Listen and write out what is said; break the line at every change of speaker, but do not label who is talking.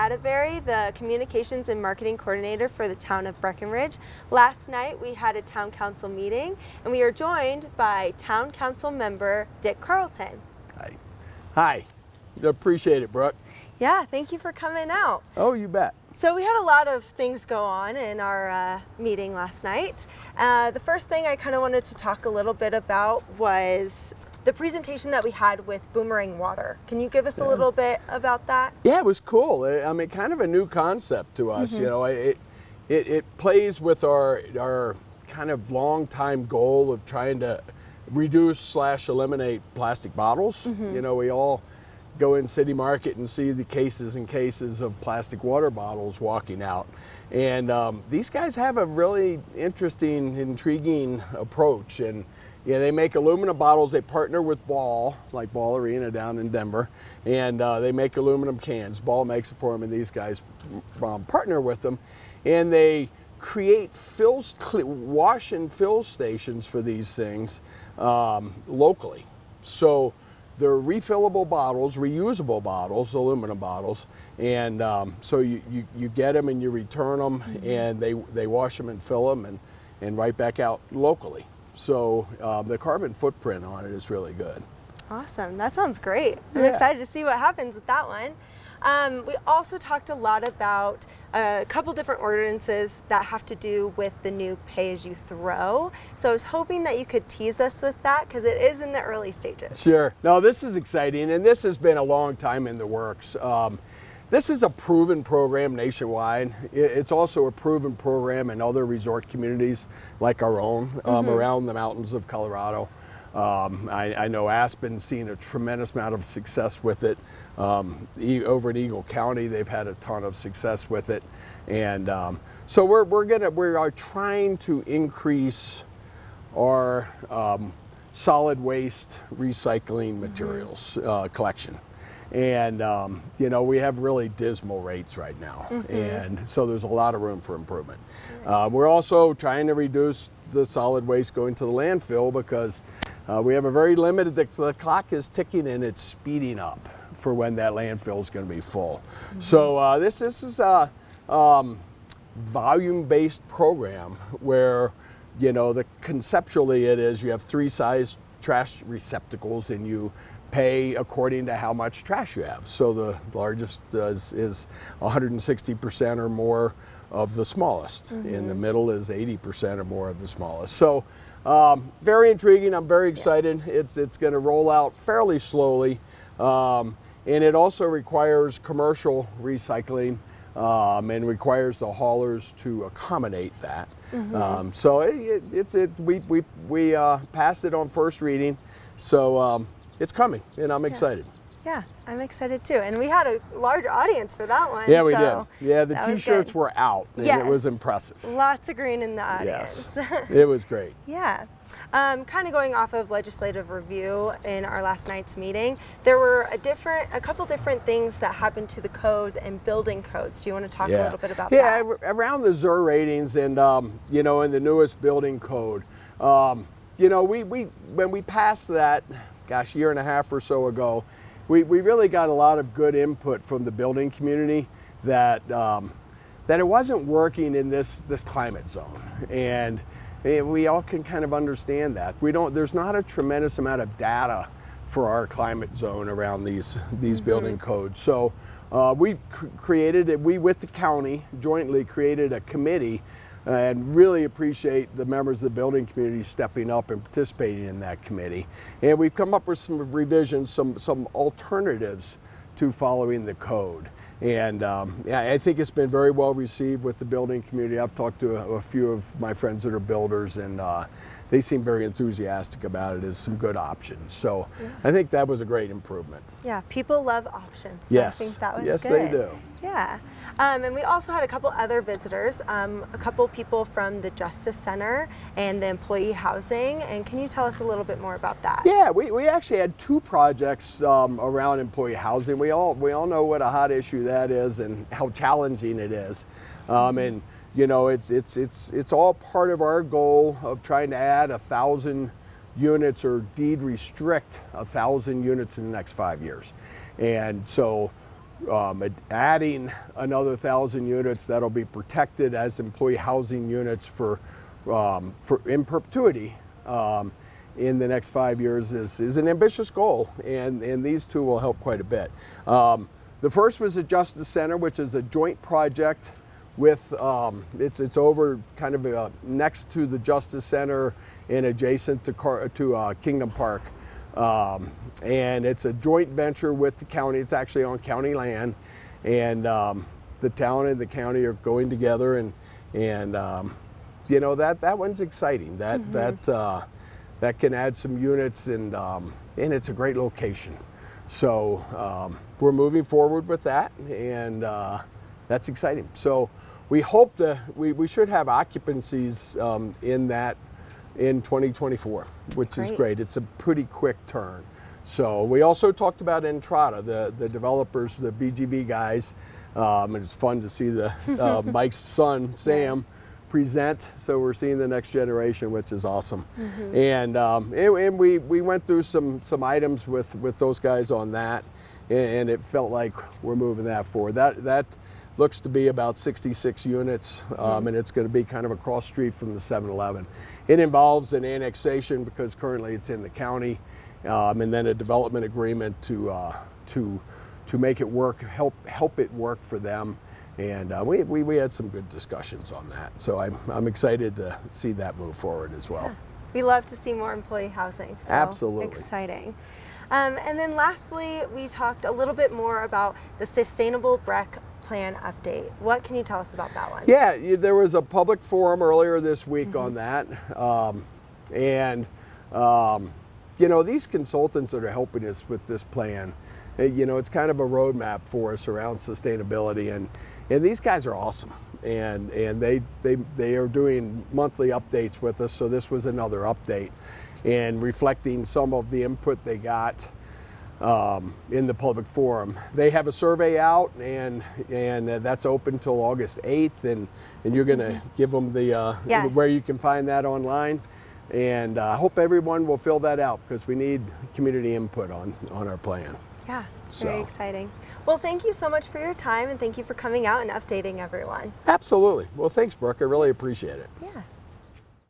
Attebery, the Communications and Marketing Coordinator for the town of Breckenridge. Last night we had a town council meeting and we are joined by town council member Dick Carleton.
Hi. Appreciate it, Brooke.
Yeah, thank you for coming out.
Oh, you bet.
So we had a lot of things go on in our meeting last night. The first thing I kind of wanted to talk a little bit about was the presentation that we had with Boomerang Water. Can you give us a little bit about that?
Yeah, it was cool. I mean, kind of a new concept to us. You know, it plays with our kind of long time goal of trying to reduce/eliminate plastic bottles. You know, we all go in City Market and see the cases and cases of plastic water bottles walking out. And these guys have a really interesting, intriguing approach. And yeah, they make aluminum bottles. They partner with Ball, like Ball Arena down in Denver. And they make aluminum cans. Ball makes it for them, and these guys partner with them. And they create wash and fill stations for these things locally. So they're refillable bottles, reusable bottles, aluminum bottles, and so you get them and you return them, and they wash them and fill them and right back out locally. So the carbon footprint on it is really good.
Awesome, that sounds great. I'm excited to see what happens with that one. We also talked a lot about a couple different ordinances that have to do with the new pay-as-you-throw. So I was hoping that you could tease us with that because it is in the early stages.
Sure. No, this is exciting, and this has been a long time in the works. This is a proven program nationwide. It's also a proven program in other resort communities like our own around the mountains of Colorado. I know Aspen's seen a tremendous amount of success with it. Over in Eagle County, they've had a ton of success with it, and so we are trying to increase our solid waste recycling materials collection. And you know, we have really dismal rates right now, and so there's a lot of room for improvement. We're also trying to reduce the solid waste going to the landfill because we have a very limited, the clock is ticking and it's speeding up for when that landfill is going to be full. So this is a volume-based program where, you know, conceptually it is you have 3 size trash receptacles and you pay according to how much trash you have. So the largest is 160% or more of the smallest. In the middle is 80% or more of the smallest. So very intriguing. I'm very excited. It's going to roll out fairly slowly, and it also requires commercial recycling and requires the haulers to accommodate that. So we passed it on first reading, so it's coming, and I'm excited.
Yeah, I'm excited too. And we had a large audience for that one.
Yeah, we did. Yeah, the t-shirts were out, and it was impressive.
Lots of green in the audience.
Yes, it was great.
Yeah. Kind of going off of legislative review in our last night's meeting, there were a couple different things that happened to the codes and building codes. Do you want to talk a little bit about that?
Yeah, around the ZUR ratings and, you know, in the newest building code, you know, when we passed that, gosh, a year and a half or so ago, we really got a lot of good input from the building community that it wasn't working in this climate zone, and we all can kind of understand that. There's not a tremendous amount of data for our climate zone around these building codes. So we with the county jointly created a committee, and really appreciate the members of the building community stepping up and participating in that committee. And we've come up with some revisions, some alternatives to following the code. And I think it's been very well received with the building community. I've talked to a few of my friends that are builders, and they seem very enthusiastic about it as some good options. So I think that was a great improvement.
Yeah, people love options. So
yes.
I think that was good.
Yes, they do.
Yeah. And we also had a couple other visitors, a couple people from the Justice Center and the employee housing. And can you tell us a little bit more about that?
Yeah, we actually had 2 projects around employee housing. We all know what a hot issue that is and how challenging it is. And you know, it's all part of our goal of trying to add 1,000 units or deed restrict 1,000 units in the next 5 years. And so adding another 1,000 units that'll be protected as employee housing units for in perpetuity in the next 5 years is an ambitious goal, and these two will help quite a bit. The first was the Justice Center, which is a joint project with, it's over kind of next to the Justice Center and adjacent to Kingdom Park. And it's a joint venture with the county. It's actually on county land, and the town and the county are going together, and you know, that one's exciting. That can add some units, and it's a great location. So we're moving forward with that, and that's exciting. So we hope we should have occupancies in that in 2024, which is great. It's a pretty quick turn. So we also talked about Entrada, the developers, the BGV guys, and it's fun to see Mike's son, Sam, present. So we're seeing the next generation, which is awesome. And we went through some items with those guys on that, and it felt like we're moving that forward. That looks to be about 66 units, and it's going to be kind of across street from the 7-Eleven. It involves an annexation because currently it's in the county, and then a development agreement to make it work, help it work for them. And we had some good discussions on that. So I'm excited to see that move forward as well.
Yeah. We love to see more employee housing. So
absolutely.
Exciting. And then lastly, we talked a little bit more about the Sustainable Breck Plan update. What can you tell us about that one?
Yeah, there was a public forum earlier this week on that. You know, these consultants that are helping us with this plan, you know, it's kind of a roadmap for us around sustainability, and these guys are awesome, and they are doing monthly updates with us. So this was another update, and reflecting some of the input they got in the public forum. They have a survey out, and that's open till August 8th, and you're going to give them the where you can find that online. And I hope everyone will fill that out, because we need community input on our plan.
Yeah, very exciting. Well, thank you so much for your time, and thank you for coming out and updating everyone.
Absolutely. Well, thanks, Brooke. I really appreciate it.
Yeah.